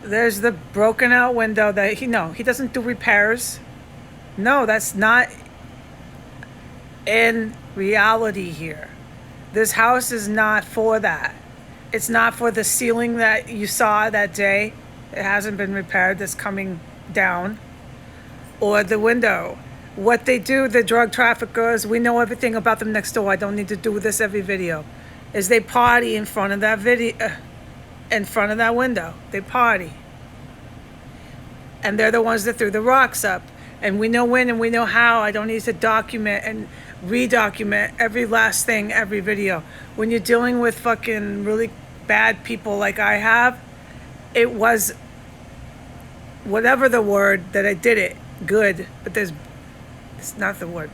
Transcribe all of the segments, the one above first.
There's the broken out window that he doesn't do repairs. No, that's not in reality here. This house is not for that. It's not for the ceiling that you saw that day. It hasn't been repaired, that's coming down. Or the window. What they do, the drug traffickers, we know everything about them next door. I don't need to do this every video. Is they party in front of that in front of that window. They party. And they're the ones that threw the rocks up. And we know when and we know how. I don't need to document and redocument every last thing, every video. When you're dealing with fucking really bad people like I have, it was whatever the word that I did it good, but it's not the word.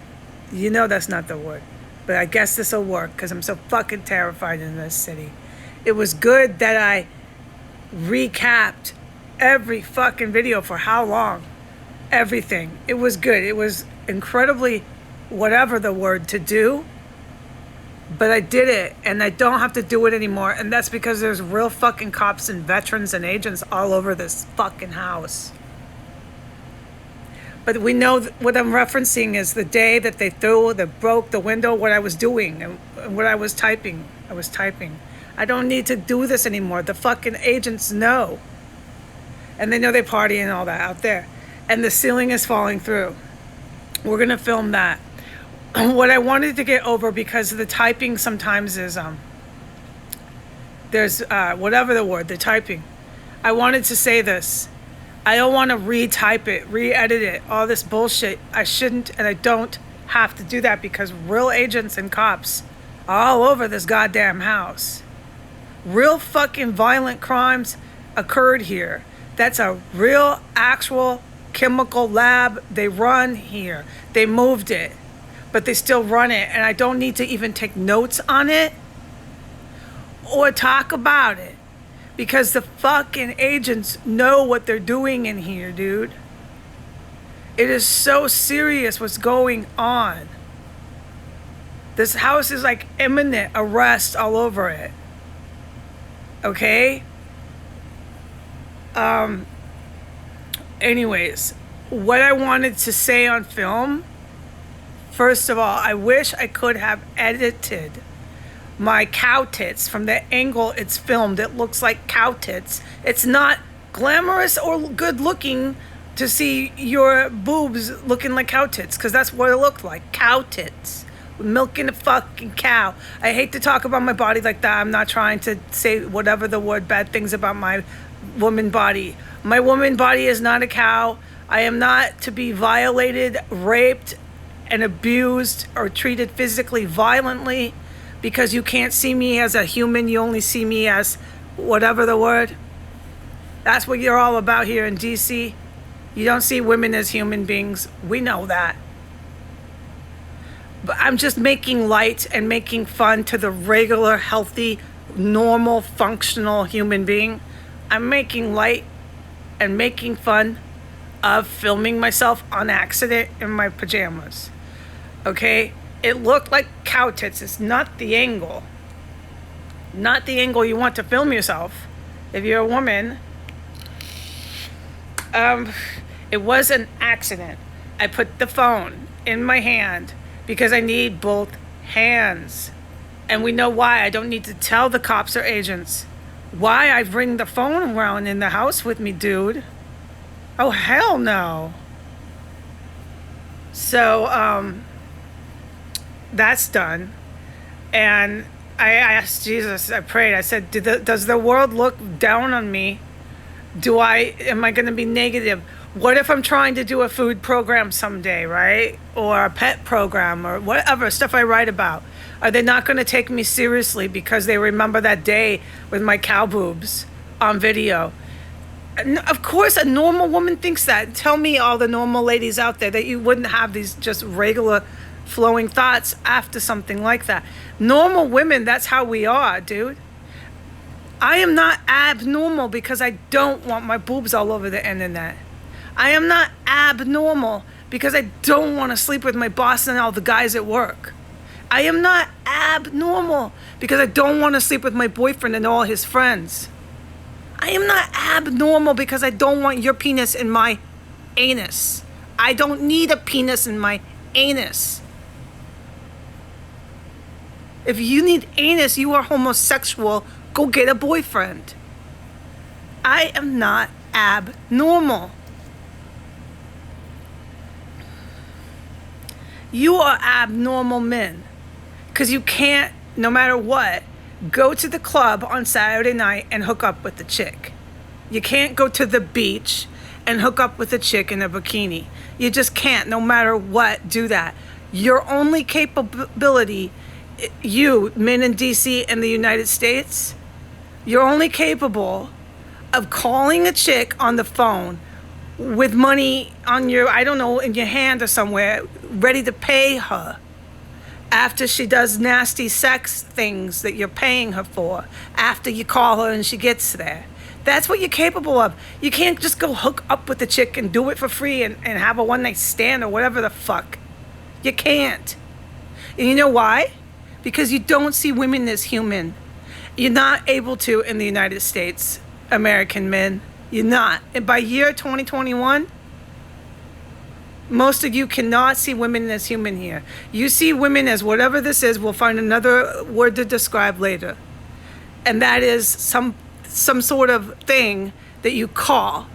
You know that's not the word. But I guess this will work because I'm so fucking terrified in this city. It was good that I recapped every fucking video for how long? Everything. It was good. It was incredibly whatever the word to do. But I did it and I don't have to do it anymore. And that's because there's real fucking cops and veterans and agents all over this fucking house. But we know what I'm referencing is the day that they broke the window, what I was doing and what I was typing. I was typing. I don't need to do this anymore. The fucking agents know. And they know they party and all that out there. And the ceiling is falling through. We're going to film that. What I wanted to get over, because the typing sometimes is, there's, whatever the word, the typing. I wanted to say this. I don't want to retype it, re-edit it, all this bullshit. I shouldn't and I don't have to do that because real agents and cops are all over this goddamn house. Real fucking violent crimes occurred here. That's a real, actual chemical lab. They run here. They moved it, but they still run it. And I don't need to even take notes on it or talk about it because the fucking agents know what they're doing in here, dude. It is so serious what's going on. This house is like imminent arrest all over it. Okay? Anyways, what I wanted to say on film, first of all, I wish I could have edited my cow tits from the angle it's filmed. It looks like cow tits. It's not glamorous or good looking to see your boobs looking like cow tits, because that's what it looked like, cow tits. Milking a fucking cow. I hate to talk about my body like that. I'm not trying to say whatever the word bad things about my woman body. My woman body is not a cow. I am not to be violated, raped, and abused or treated physically violently because you can't see me as a human. You only see me as whatever the word. That's what you're all about here in DC. You don't see women as human beings. We know that. But I'm just making light and making fun to the regular, healthy, normal, functional human being. I'm making light and making fun of filming myself on accident in my pajamas. Okay? It looked like cow tits. It's not the angle. Not the angle you want to film yourself. If you're a woman, it was an accident. I put the phone in my hand because I need both hands. And we know why. I don't need to tell the cops or agents why I bring the phone around in the house with me, dude. Oh, hell no. So, that's done. And I asked Jesus, I prayed, I said, does the world look down on me? Am I going to be negative? What if I'm trying to do a food program someday, right? Or a pet program or whatever, stuff I write about. Are they not going to take me seriously because they remember that day with my cow boobs on video? Of course, a normal woman thinks that. Tell me, all the normal ladies out there, that you wouldn't have these just regular flowing thoughts after something like that. Normal women, that's how we are, dude. I am not abnormal because I don't want my boobs all over the internet. I am not abnormal because I don't want to sleep with my boss and all the guys at work. I am not abnormal because I don't want to sleep with my boyfriend and all his friends. I am not abnormal because I don't want your penis in my anus. I don't need a penis in my anus. If you need anus, you are homosexual. Go get a boyfriend. I am not abnormal. You are abnormal men. Because you can't, no matter what, go to the club on Saturday night and hook up with the chick. You can't go to the beach and hook up with a chick in a bikini. You just can't, no matter what, do that. Your only capability, you, men in DC and the United States, you're only capable of calling a chick on the phone with money on your, I don't know, in your hand or somewhere, ready to pay her after she does nasty sex things that you're paying her for, after you call her and she gets there. That's what you're capable of. You can't just go hook up with the chick and do it for free and have a one-night stand or whatever the fuck. You can't. And you know why? Because you don't see women as human. You're not able to in the United States, American men. You're not. And by year 2021, most of you cannot see women as human here. You see women as whatever this is. We'll find another word to describe later. And that is some sort of thing that you call,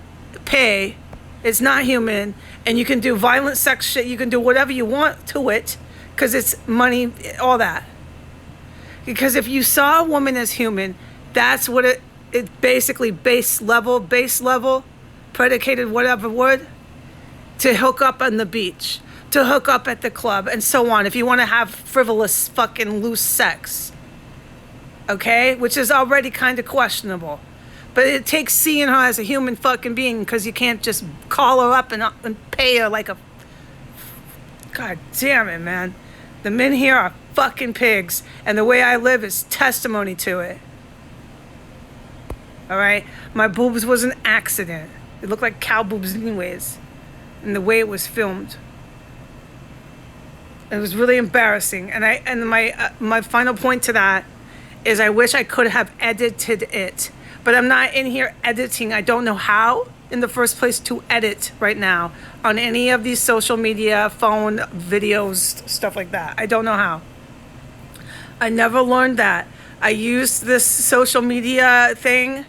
pay. It's not human. And you can do violent sex shit. You can do whatever you want to it because it's money, all that. Because if you saw a woman as human, that's what it basically base level, predicated whatever word, to hook up on the beach, to hook up at the club, and so on. If you want to have frivolous fucking loose sex. Okay? Which is already kind of questionable. But it takes seeing her as a human fucking being because you can't just call her up and pay her like a... God damn it, man. The men here are fucking pigs, and the way I live is testimony to it. All right? My boobs was an accident. It looked like cow boobs anyways, and the way it was filmed. It was really embarrassing. And my final point to that is I wish I could have edited it, but I'm not in here editing. I don't know how in the first place to edit right now on any of these social media, phone, videos, stuff like that. I don't know how. I never learned that. I used this social media thing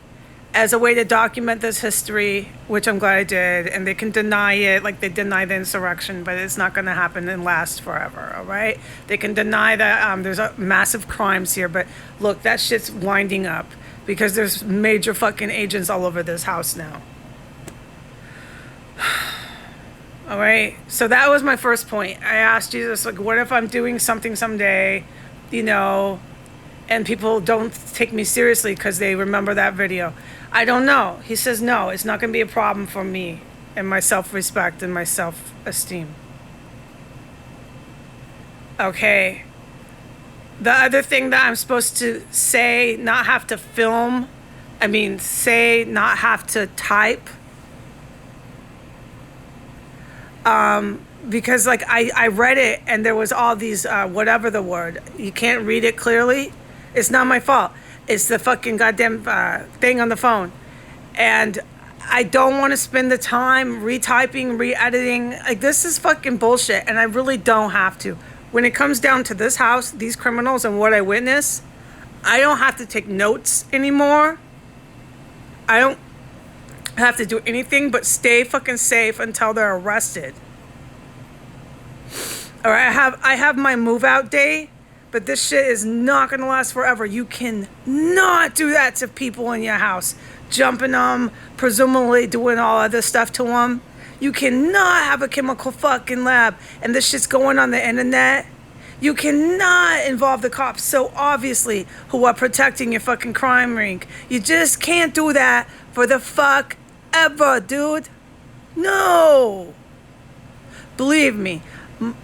as a way to document this history, which I'm glad I did, and they can deny it like they deny the insurrection, but it's not going to happen and last forever, all right? They can deny that there's massive crimes here, but look, that shit's winding up because there's major fucking agents all over this house now. All right, so that was my first point. I asked Jesus, like, what if I'm doing something someday, you know, and people don't take me seriously because they remember that video? I don't know. He says, no, it's not going to be a problem for me and my self-respect and my self-esteem. Okay. The other thing that I'm supposed to say, not have to film, say, not have to type. Because like I read it and there was all these, whatever the word, you can't read it clearly. It's not my fault. It's the fucking goddamn thing on the phone. And I don't want to spend the time retyping, re-editing. Like, this is fucking bullshit, and I really don't have to. When it comes down to this house, these criminals, and what I witness, I don't have to take notes anymore. I don't have to do anything but stay fucking safe until they're arrested. All right, I have my move out day, but this shit is not going to last forever. You can not do that to people in your house. Jumping them, presumably doing all other stuff to them. You cannot have a chemical fucking lab and this shit's going on the internet. You cannot involve the cops so obviously who are protecting your fucking crime ring. You just can't do that for the fuck ever, dude. No. Believe me.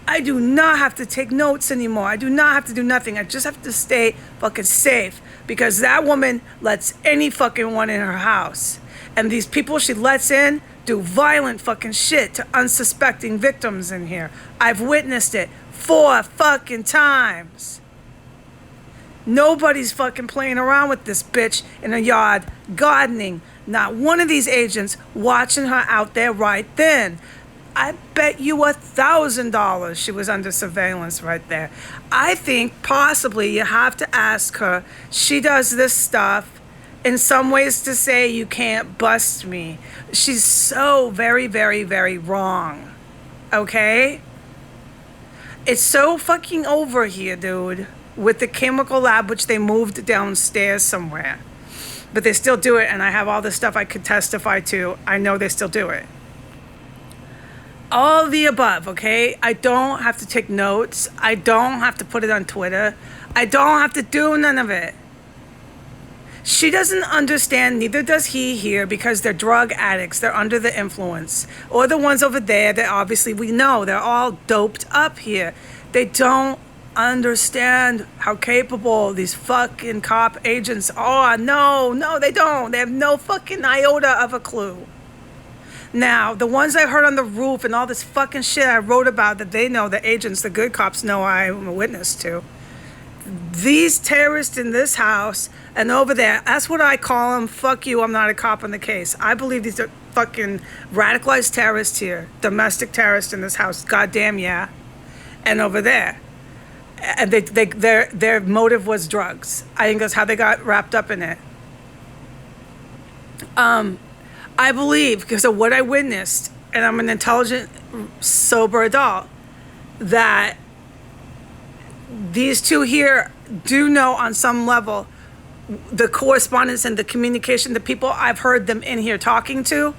I do not have to take notes anymore. I do not have to do nothing. I just have to stay fucking safe because that woman lets any fucking one in her house. And these people she lets in do violent fucking shit to unsuspecting victims in here. I've witnessed it 4 fucking times. Nobody's fucking playing around with this bitch in a yard, gardening. Not one of these agents watching her out there right then. I bet you $1,000 she was under surveillance right there. I think possibly you have to ask her. She does this stuff in some ways to say you can't bust me. She's so very, very, very wrong. Okay? It's so fucking over here, dude, with the chemical lab, which they moved downstairs somewhere. But they still do it, and I have all this stuff I could testify to. I know they still do it. All of the above, okay? I don't have to take notes. I don't have to put it on Twitter. I don't have to do none of it. She doesn't understand, neither does he here, because they're drug addicts. They're under the influence. Or the ones over there that obviously we know, they're all doped up here. They don't understand how capable these fucking cop agents are. No, they don't. They have no fucking iota of a clue. Now, the ones I heard on the roof and all this fucking shit I wrote about that they know, the agents, the good cops know I'm a witness to. These terrorists in this house and over there, that's what I call them. Fuck you, I'm not a cop on the case. I believe these are fucking radicalized terrorists here. Domestic terrorists in this house. Goddamn yeah. And over there. And their motive was drugs. I think that's how they got wrapped up in it. I believe, because of what I witnessed, and I'm an intelligent, sober adult, that these two here do know on some level the correspondence and the communication, the people I've heard them in here talking to,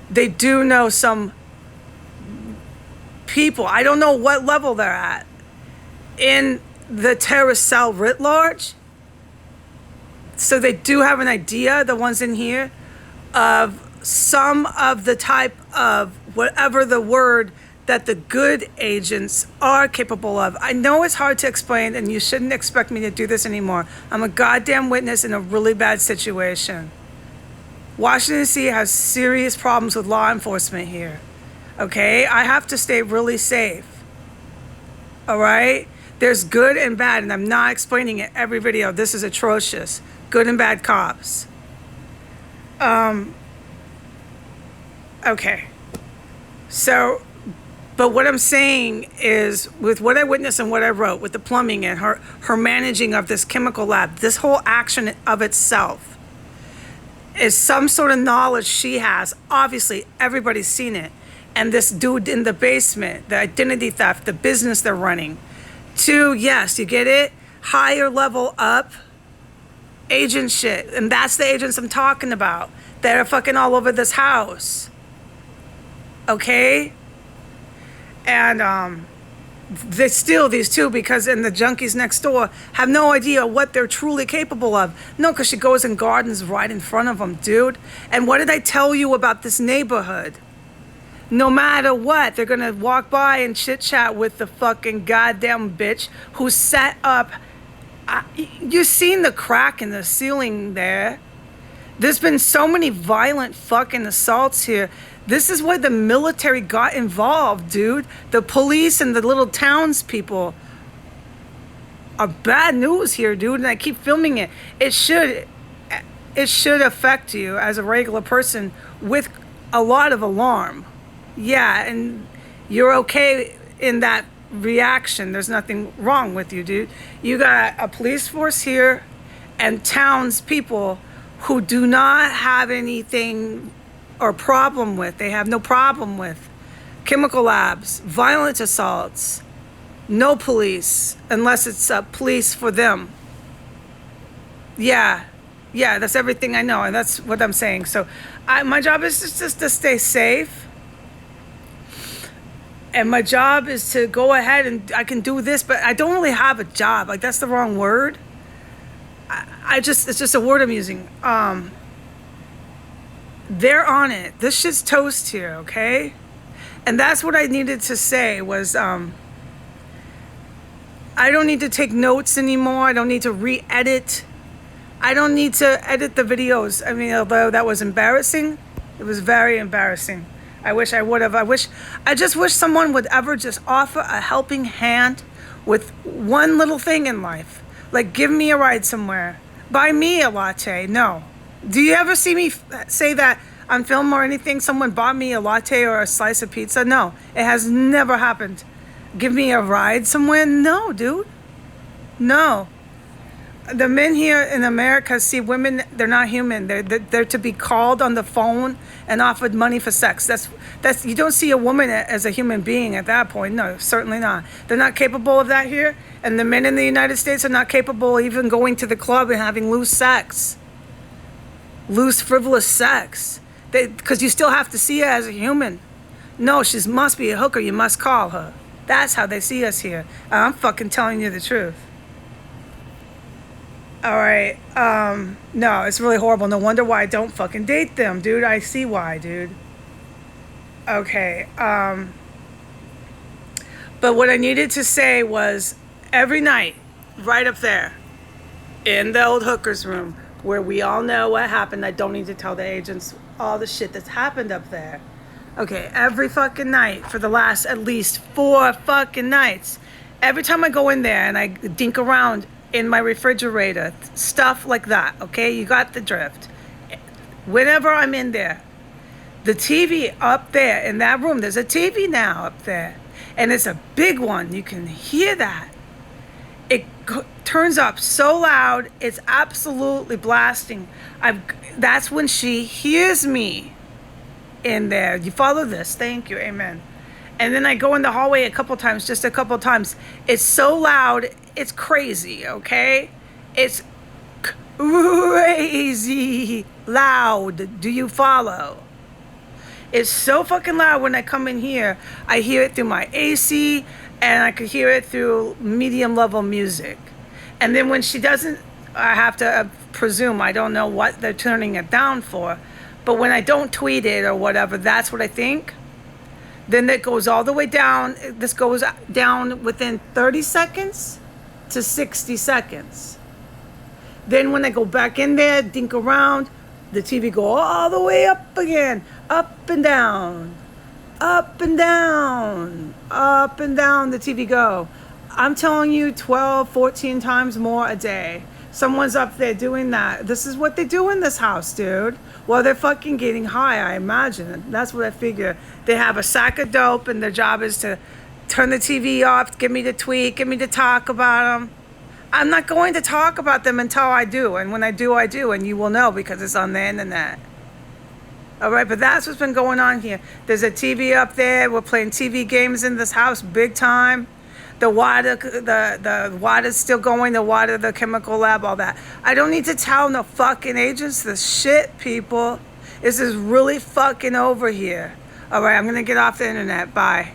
they do know some people. I don't know what level they're at in the terrorist cell writ large. So they do have an idea, the ones in here, of some of the type of whatever the word that the good agents are capable of. I know it's hard to explain, and you shouldn't expect me to do this anymore. I'm a goddamn witness in a really bad situation. Washington, D.C. has serious problems with law enforcement here. Okay? I have to stay really safe. All right? There's good and bad, and I'm not explaining it every video. This is atrocious. Good and bad cops. Okay. So, but what I'm saying is, with what I witnessed and what I wrote, with the plumbing and her managing of this chemical lab, this whole action of itself is some sort of knowledge she has. Obviously, everybody's seen it. And this dude in the basement, the identity theft, the business they're running. To, yes, you get it? Higher level up agent shit. And that's the agents I'm talking about. That are fucking all over this house. Okay? And they steal these two because in the junkies next door have no idea what they're truly capable of. No, because she goes and gardens right in front of them, dude. And what did I tell you about this neighborhood? No matter what, they're gonna walk by and chit chat with the fucking goddamn bitch who set up. You've seen the crack in the ceiling there. There's been so many violent fucking assaults here. This is why the military got involved, dude. The police and the little townspeople are bad news here, dude. And I keep filming it. It should affect you as a regular person with a lot of alarm. Yeah, and you're okay in that reaction. There's nothing wrong with you, dude. You got a police force here and townspeople who do not have anything or problem with. They have no problem with chemical labs, violent assaults, no police, unless it's police for them. Yeah, that's everything I know, and that's what I'm saying. So my job is just to stay safe. And my job is to go ahead and I can do this, but I don't really have a job. Like, that's the wrong word. It's just a word I'm using. They're on it. This shit's toast here, okay? And that's what I needed to say was, I don't need to take notes anymore. I don't need to re-edit. I don't need to edit the videos. I mean, although that was embarrassing, it was very embarrassing. I wish I would have. I just wish someone would ever just offer a helping hand with one little thing in life. Like, give me a ride somewhere. Buy me a latte. No. Do you ever see me say that on film or anything? Someone bought me a latte or a slice of pizza? No. It has never happened. Give me a ride somewhere? No, dude. No. The men here in America see women, they're not human. They're to be called on the phone and offered money for sex. That's you don't see a woman as a human being at that point. No, certainly not. They're not capable of that here. And the men in the United States are not capable of even going to the club and having loose sex. Loose, frivolous sex. Because you still have to see her as a human. No, she must be a hooker. You must call her. That's how they see us here. I'm fucking telling you the truth. All right. No, it's really horrible. No wonder why I don't fucking date them, dude. I see why, dude. Okay. But what I needed to say was every night, right up there, in the old hookers room, where we all know what happened. I don't need to tell the agents all the shit that's happened up there. Okay, every fucking night for the last at least 4 fucking nights. Every time I go in there and I dink around in my refrigerator, stuff like that, okay? You got the drift. Whenever I'm in there, the TV up there in that room, there's a TV now up there. And it's a big one. You can hear that. It turns up so loud, it's absolutely blasting. That's when she hears me in there. You follow this? Thank you. Amen. And then I go in the hallway just a couple times. It's so loud, it's crazy, okay? It's crazy loud. Do you follow? It's so fucking loud when I come in here. I hear it through my AC, and I could hear it through medium level music. And then when she doesn't, I have to presume, I don't know what they're turning it down for, but when I don't tweet it or whatever, that's what I think. Then it goes all the way down. This goes down within 30 seconds to 60 seconds. Then when I go back in there, dink around, the TV go all the way up again, up and down, up and down, up and down the TV go. I'm telling you 12, 14 times more a day. Someone's up there doing that. This is what they do in this house, dude. Well, they're fucking getting high, I imagine. That's what I figure. They have a sack of dope and their job is to turn the TV off, get me to tweet, get me to talk about them. I'm not going to talk about them until I do. And when I do, I do. And you will know because it's on the internet. All right, but that's what's been going on here. There's a TV up there. We're playing TV games in this house big time. The water's still going, the water, the chemical lab, all that. I don't need to tell no fucking agents this shit, people. This is really fucking over here. All right, I'm going to get off the internet. Bye.